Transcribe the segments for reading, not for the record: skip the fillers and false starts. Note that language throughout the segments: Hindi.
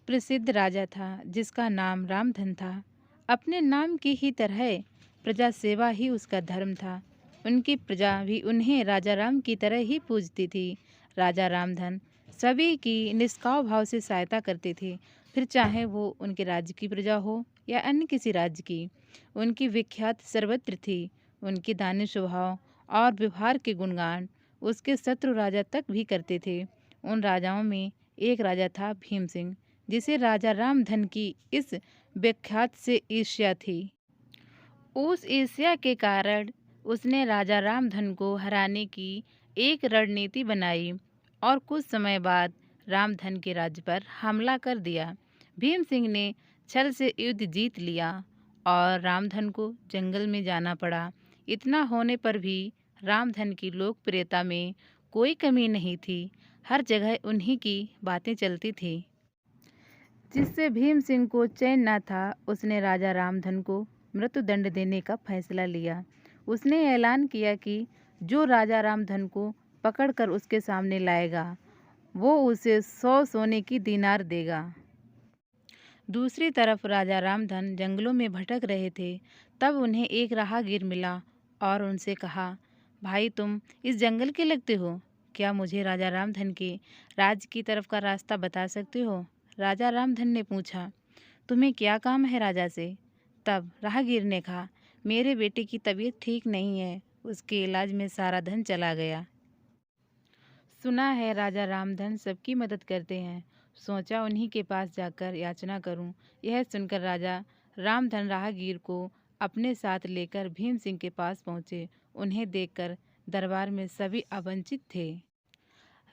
प्रसिद्ध राजा था जिसका नाम रामधन था। अपने नाम की ही तरह प्रजा सेवा ही उसका धर्म था। उनकी प्रजा भी उन्हें राजा राम की तरह ही पूजती थी। राजा रामधन सभी की निष्काम भाव से सहायता करते थे, फिर चाहे वो उनके राज्य की प्रजा हो या अन्य किसी राज्य की। उनकी विख्यात सर्वत्र थी। उनके दानी स्वभाव और व्यवहार के गुणगान उसके शत्रु राजा तक भी करते थे। उन राजाओं में एक राजा था भीम सिंह, जिसे राजा रामधन की इस विख्यात से ईर्ष्या थी। उस ईर्ष्या के कारण उसने राजा रामधन को हराने की एक रणनीति बनाई और कुछ समय बाद रामधन के राज्य पर हमला कर दिया। भीम सिंह ने छल से युद्ध जीत लिया और रामधन को जंगल में जाना पड़ा। इतना होने पर भी रामधन की लोकप्रियता में कोई कमी नहीं थी। हर जगह उन्हीं की बातें चलती थी। जिससे भीम सिंह को चैन न था, उसने राजा रामधन को मृत्युदंड देने का फैसला लिया। उसने ऐलान किया कि जो राजा रामधन को पकड़कर उसके सामने लाएगा, वो उसे 100 सोने की दीनार देगा। दूसरी तरफ राजा रामधन जंगलों में भटक रहे थे। तब उन्हें एक राहगीर मिला और उनसे कहा, भाई तुम इस जंगल के लगते हो, क्या मुझे राजा रामधन के राज्य की तरफ का रास्ता बता सकते हो? राजा रामधन ने पूछा, तुम्हें क्या काम है राजा से? तब राहगीर ने कहा, मेरे बेटे की तबीयत ठीक नहीं है, उसके इलाज में सारा धन चला गया। सुना है राजा रामधन सबकी मदद करते हैं, सोचा उन्हीं के पास जाकर याचना करूं। यह सुनकर राजा रामधन राहगीर को अपने साथ लेकर भीम सिंह के पास पहुंचे। उन्हें देखकर दरबार में सभी अवंचित थे।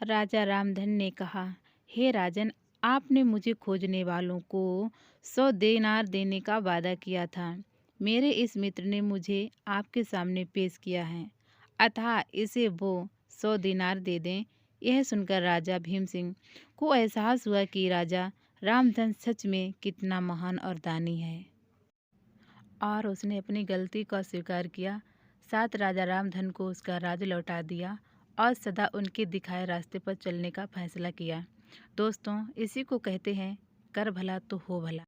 राजा रामधन ने कहा, हे राजन, आपने मुझे खोजने वालों को 100 देनार देने का वादा किया था। मेरे इस मित्र ने मुझे आपके सामने पेश किया है, अतः इसे वो 100 दिनार दे दें। यह सुनकर राजा भीम सिंह को एहसास हुआ कि राजा रामधन सच में कितना महान और दानी है, और उसने अपनी गलती का स्वीकार किया। साथ राजा रामधन को उसका राज लौटा दिया और सदा उनके दिखाए रास्ते पर चलने का फैसला किया। दोस्तों, इसी को कहते हैं कर भला तो हो भला।